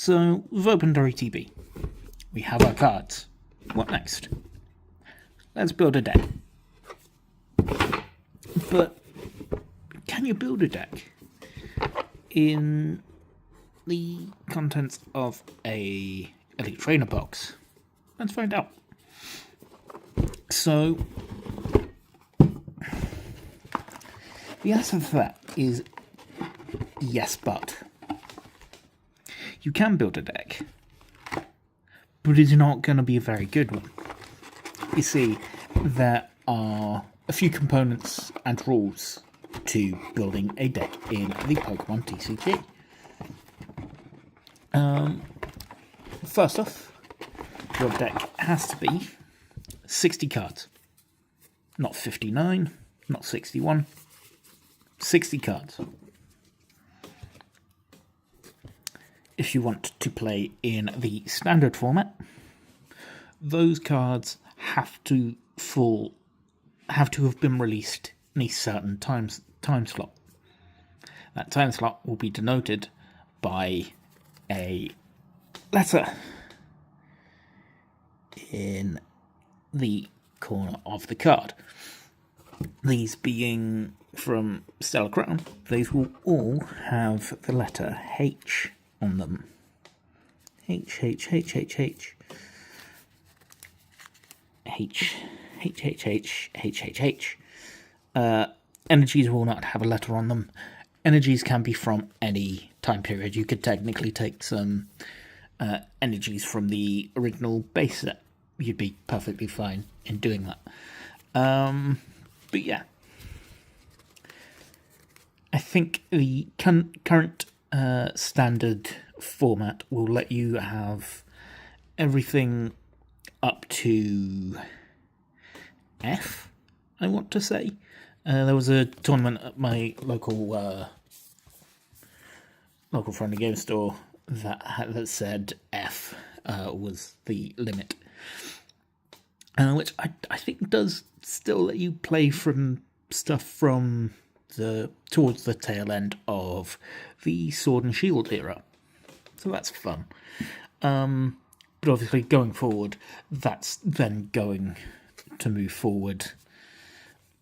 So we've opened our ETB. We have our cards. What next? Let's build a deck. But can you build a deck in the contents of a Elite Trainer box? Let's find out. So the answer for that is yes, but you can build a deck, but it's not going to be a very good one. You see, there are a few components and rules to building a deck in the Pokemon TCG. First off, your deck has to be 60 cards. Not 59, not 61, 60 cards. If you want to play in the standard format, those cards have to have been released in a certain time slot. That time slot will be denoted by a letter in the corner of the card. These being from Stellar Crown, these will all have the letter H on them. H. Energies will not have a letter on them. Energies can be from any time period. You could technically take some energies from the original base set. You'd be perfectly fine in doing that. But yeah, I think the current standard format will let you have everything up to F, I want to say. There was a tournament at my local friendly game store that said F was the limit, which I think does still let you play from stuff from towards the tail end of the Sword and Shield era, so that's fun. But obviously, going forward, that's then going to move forward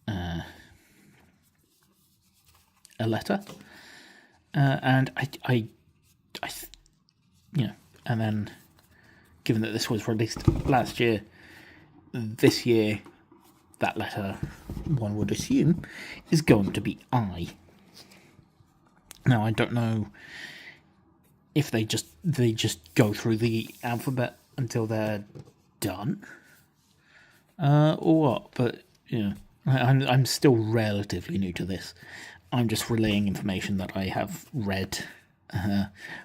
a letter, and I and then given that this was released last year, this year, that letter, one would assume, is going to be I. Now, I don't know if they just go through the alphabet until they're done, or what. But I'm still relatively new to this. I'm just relaying information that I have read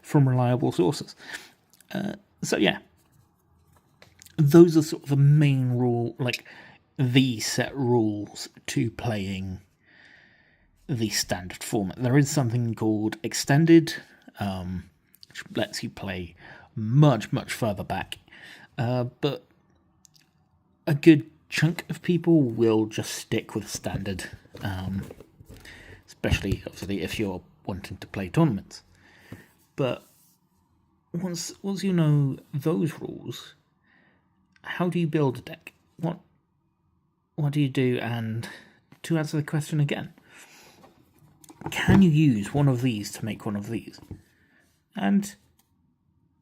from reliable sources. So yeah, those are sort of the main rule, like the set rules to playing the standard format. There is something called extended, which lets you play much further back, but a good chunk of people will just stick with standard, especially obviously if you're wanting to play tournaments. But once you know those rules, how do you build a deck? What do you do? And to answer the question again, can you use one of these to make one of these? And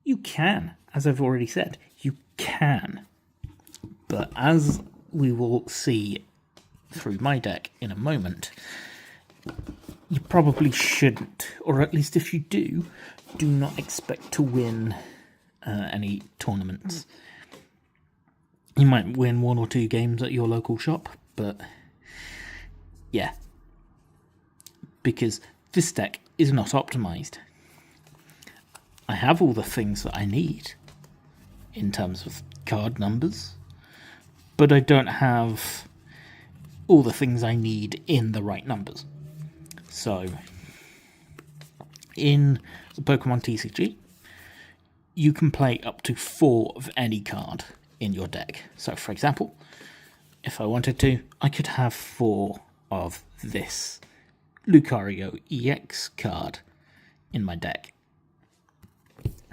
you can, as I've already said, you can. But as we will see through my deck in a moment, you probably shouldn't, or at least if you do not expect to win any tournaments. You might win one or two games at your local shop, but yeah, because this deck is not optimized. I have all the things that I need in terms of card numbers, but I don't have all the things I need in the right numbers. So, in the Pokemon TCG, you can play up to 4 of any card in your deck. So, for example, if I wanted to, I could have 4 of this Lucario EX card in my deck.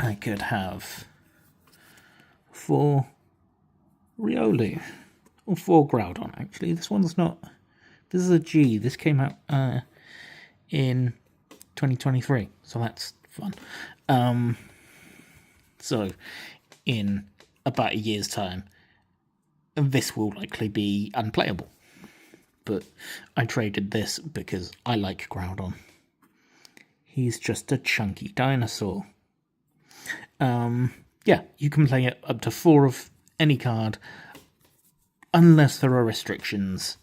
I could have 4 Riolu, or 4 Groudon actually. This one's not, this is a G, this came out in 2023, so that's fun. So in about a year's time, this will likely be unplayable. But I traded this because I like Groudon. He's just a chunky dinosaur. Yeah, you can play it up to 4 of any card, unless there are restrictions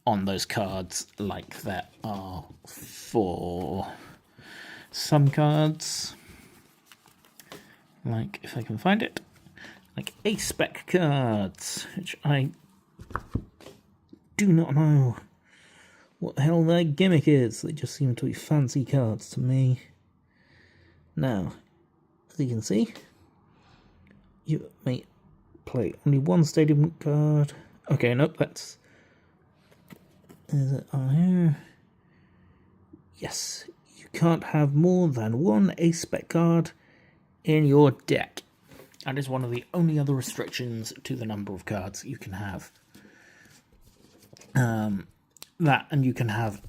on those cards, like there are for some cards. Like, if I can find it, like A-Spec cards, which I do not know what the hell their gimmick is. They just seem to be fancy cards to me. Now, as you can see, you may play only 1 stadium card. Okay, nope, that's... Is it on here? Yes, you can't have more than 1 A-Spec card in your deck. That is one of the only other restrictions to the number of cards you can have. That, and you can have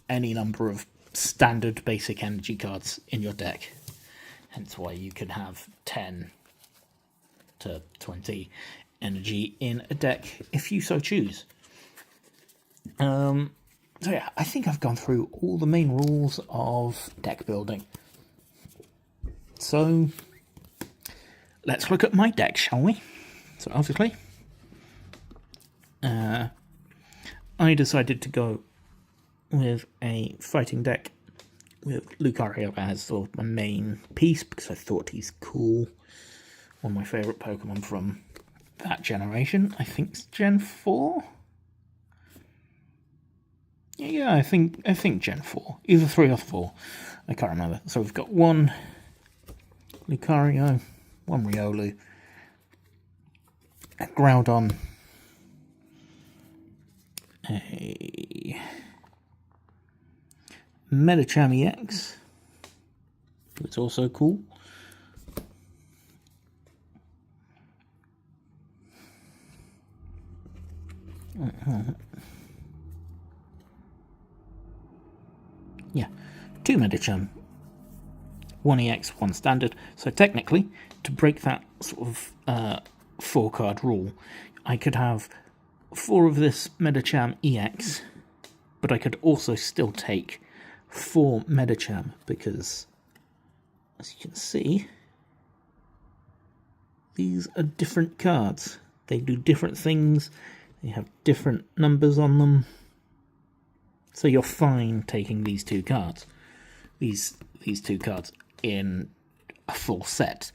any number of standard basic energy cards in your deck. Hence why you can have 10 to 20 energy in a deck if you so choose. So yeah, I think I've gone through all the main rules of deck building. So let's look at my deck, shall we? So obviously, I decided to go with a fighting deck with Lucario as sort of my main piece because I thought he's cool. One of my favourite Pokemon from that generation. I think it's Gen 4? Yeah, I think Gen 4. Either 3 or 4. I can't remember. So we've got 1 Lucario, 1 Riolu, a Groudon, a Medicham EX, it's also cool. Yeah, 2 Medicham, 1 EX, 1 standard. So technically, to break that sort of 4-card rule, I could have 4 of this Medicham EX, but I could also still take 4 Medicham because, as you can see, these are different cards. They do different things. They have different numbers on them. So you're fine taking these 2 cards. These 2 cards in a full set.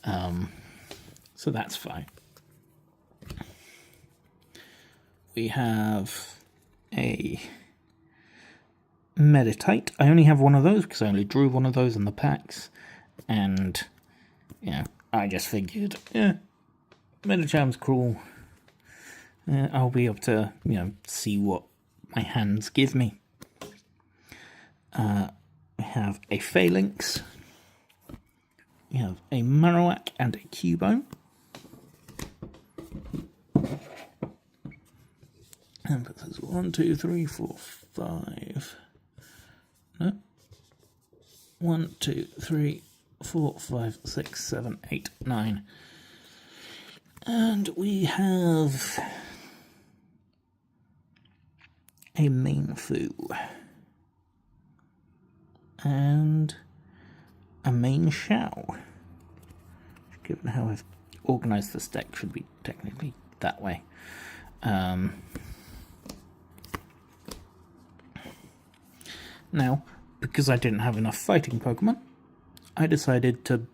So that's fine. We have a Meditite. I only have one of those because I only drew one of those in the packs. And, you know, I just figured, yeah, Medicham's cool. I'll be able to, you know, see what my hands give me. We have a Phalanx. We have a Marowak and a Cubone. And that says 1, 2, 3, 4, 5. No. 1, 2, 3, 4, 5, 6, 7, 8, 9. And we have a Mainfu. And a main Shao. Given how I've organised this deck, should be technically that way. Now, because I didn't have enough fighting Pokemon, I decided to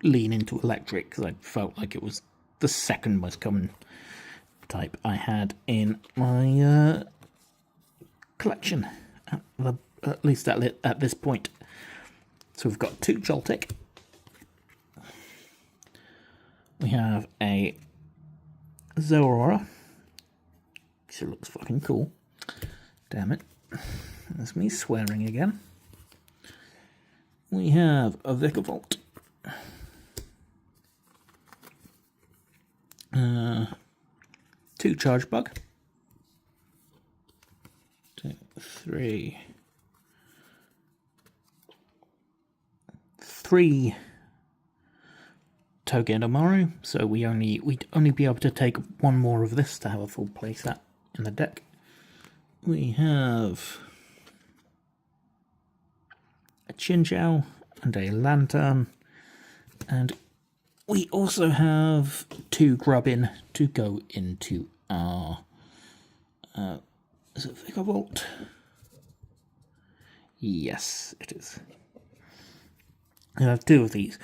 lean into electric because I felt like it was the second most common type I had in my collection, at least at this point. So we've got 2 Joltik. We have a Zeraora. She looks fucking cool. Damn it. That's me swearing again. We have a Vikavolt. 2 Charge Bug. 2, 3. 3 Togedemaru, so we'd only be able to take 1 more of this to have a full playset in the deck. We have a Chinchou and a Lantern, and we also have 2 Grubbin to go into our is it Vigavolt? Yes, it is. I have 2 of these.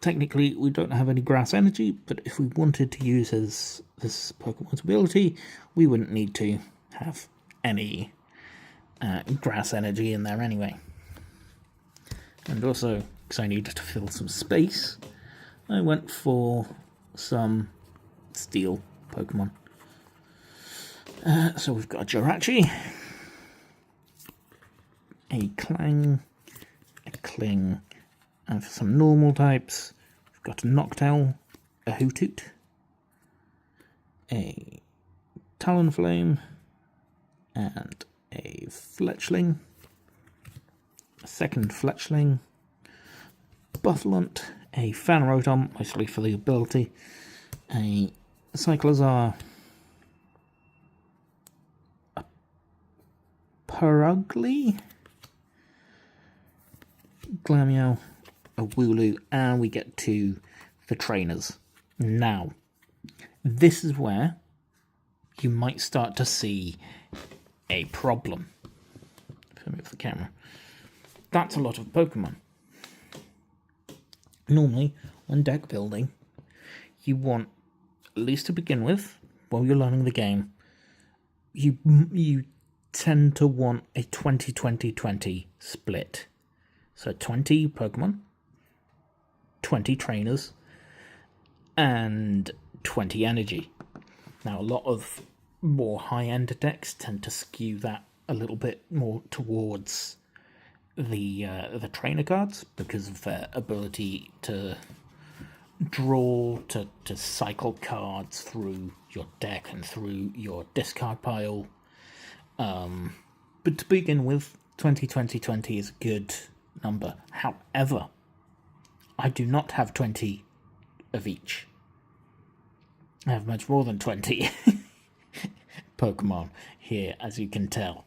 Technically, we don't have any grass energy, but if we wanted to use this Pokemon's ability, we wouldn't need to have any grass energy in there anyway. And also, because I needed to fill some space, I went for some steel Pokemon. So we've got a Jirachi, a Clang, a Kling, and for some normal types, we've got a Noctowl, a Hoothoot, a Talonflame, and a Fletchling, a second Fletchling, Bufflunt, a Phanroton, mostly for the ability, a Cyclozar, a Purugly, Glameow, a Wooloo, and we get to the trainers. Now, this is where you might start to see a problem. If I move the camera. That's a lot of Pokemon. Normally, when deck building, you want, at least to begin with, while you're learning the game, you tend to want a 20-20-20 split. So 20 Pokemon, 20 trainers, and 20 energy. Now, a lot of more high-end decks tend to skew that a little bit more towards the trainer cards because of their ability to draw, to cycle cards through your deck and through your discard pile. But to begin with, 20-20-20 is a good number. However, I do not have 20 of each. I have much more than 20 Pokemon here, as you can tell.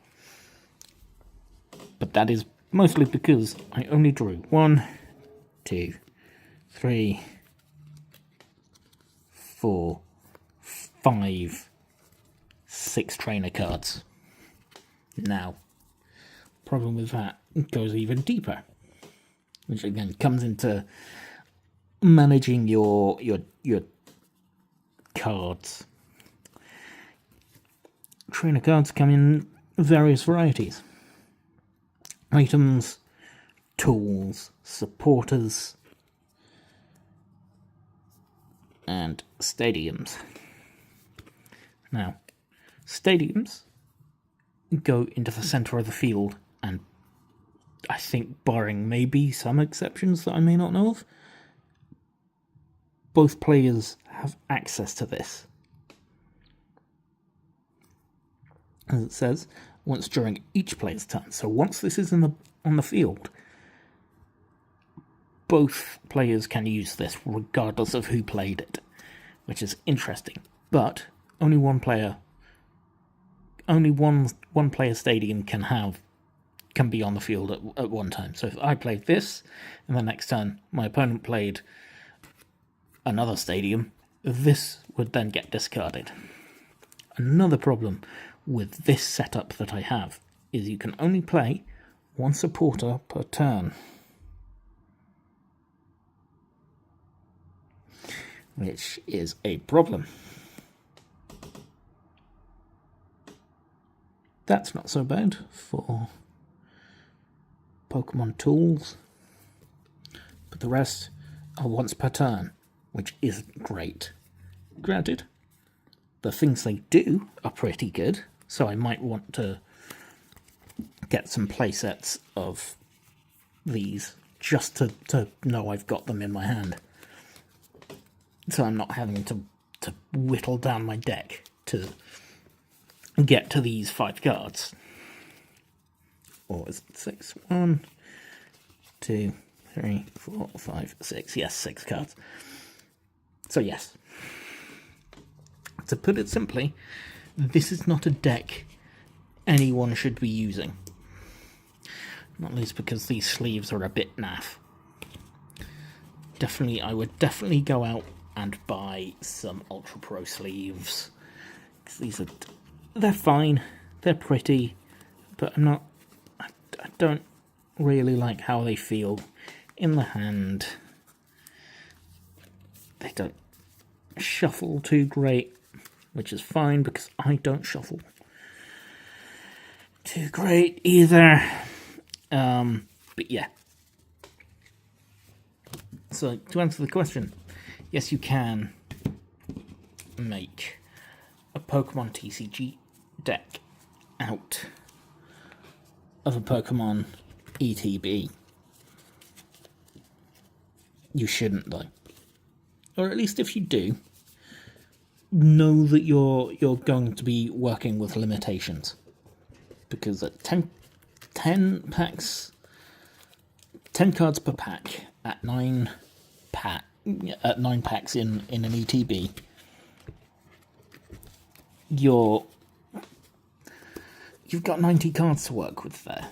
But that is mostly because I only drew 1, 2, 3, 4, 5, 6 trainer cards. Now, problem with that goes even deeper, which again comes into managing your cards. Trainer cards come in various varieties. Items, tools, supporters, and stadiums. Now, stadiums go into the centre of the field, and I think, barring maybe some exceptions that I may not know of, both players have access to this. As it says, once during each player's turn. So once this is on the field, both players can use this regardless of who played it, which is interesting. But only one player stadium can be on the field at one time. So if I played this, and the next turn my opponent played another stadium, this would then get discarded. Another problem with this setup that I have is you can only play one supporter per turn, which is a problem. That's not so bad for Pokemon tools, but the rest are once per turn, which isn't great. Granted, the things they do are pretty good, so I might want to get some playsets of these just to know I've got them in my hand, so I'm not having to to whittle down my deck to get to these 5 cards. Or is it 6? 1, 2, 3, 4, 5, 6. Yes, 6 cards. So yes. To put it simply, this is not a deck anyone should be using. Not least because these sleeves are a bit naff. I would definitely go out and buy some Ultra Pro sleeves. These they're fine, they're pretty, but I don't really like how they feel in the hand. They don't shuffle too great, which is fine because I don't shuffle too great either. But yeah. So, to answer the question, yes, you can make a Pokemon TCG deck out of a Pokemon ETB. You shouldn't, though. Or at least if you do, know that you're going to be working with limitations. Because at 10 packs, 10 cards per pack at 9 packs in an ETB, you've got 90 cards to work with there.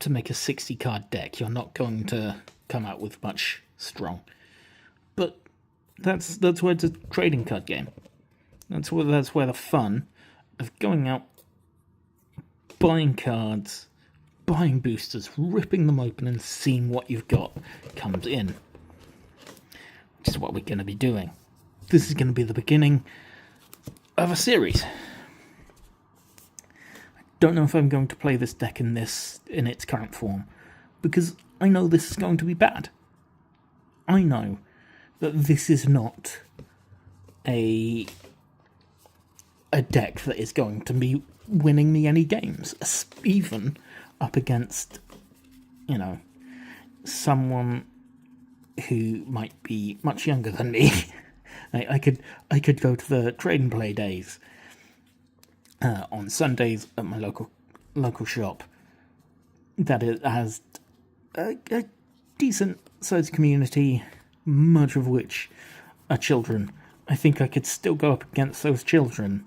To make a 60 card deck, you're not going to come out with much strong. But that's where it's a trading card game. That's where the fun of going out, buying cards, buying boosters, ripping them open and seeing what you've got comes in. Which is what we're going to be doing. This is going to be the beginning of a series. I don't know if I'm going to play this deck in its current form, because I know this is going to be bad. I know that this is not a deck that is going to be winning me any games, even up against, someone who might be much younger than me. I could go to the trade and play days on Sundays at my local shop that it has a decent sized community, much of which are children. I think I could still go up against those children,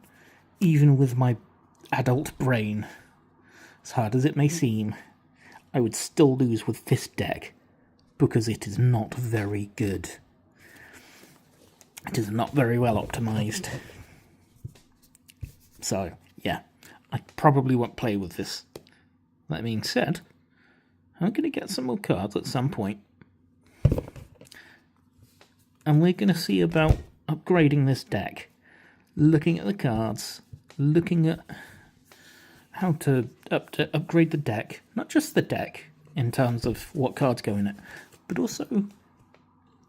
even with my adult brain. As hard as it may seem, I would still lose with this deck, because it is not very good. It is not very well optimized. So, yeah, I probably won't play with this. That being said, I'm going to get some more cards at some point. And we're going to see about upgrading this deck. Looking at the cards, looking at how to upgrade the deck. Not just the deck, in terms of what cards go in it, but also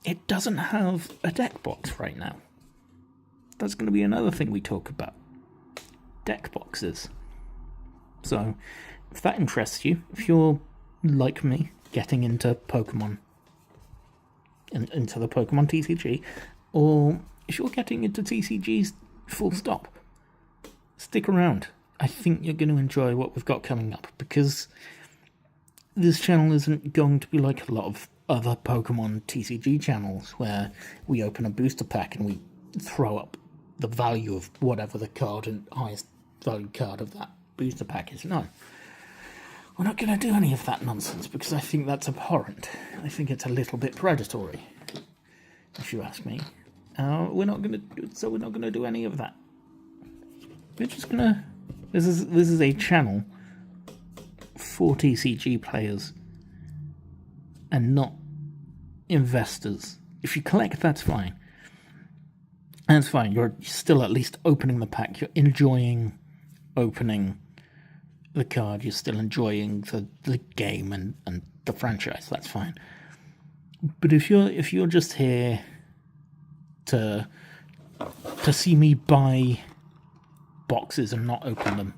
it doesn't have a deck box right now. That's going to be another thing we talk about. Deck boxes. So, if that interests you, if you're like me, getting into Pokemon, into the Pokemon TCG, or if you're getting into TCGs full stop, stick around. I think you're going to enjoy what we've got coming up, because this channel isn't going to be like a lot of other Pokemon TCG channels where we open a booster pack and we throw up the value of whatever the card and highest value card of that booster pack is. No. We're not going to do any of that nonsense, because I think that's abhorrent. I think it's a little bit predatory, if you ask me. We're not going to do any of that. We're just going to... This is a channel for TCG players and not investors. If you collect, that's fine. That's fine. You're still at least opening the pack. You're enjoying opening the card. You're still enjoying the game and the franchise. That's fine. But if you're just here to see me buy boxes and not open them,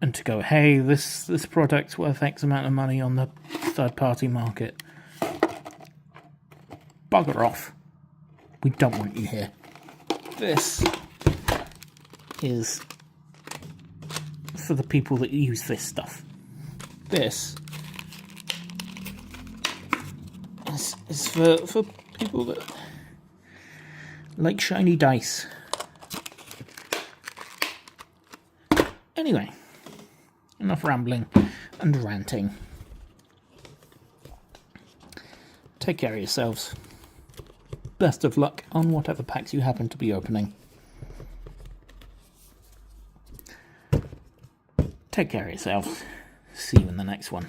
and to go, hey, this product's worth X amount of money on the third-party market, bugger off. We don't want you here. This is for the people that use this stuff. This is for people that like shiny dice. Anyway, enough rambling and ranting. Take care of yourselves. Best of luck on whatever packs you happen to be opening. Take care of yourselves. See you in the next one.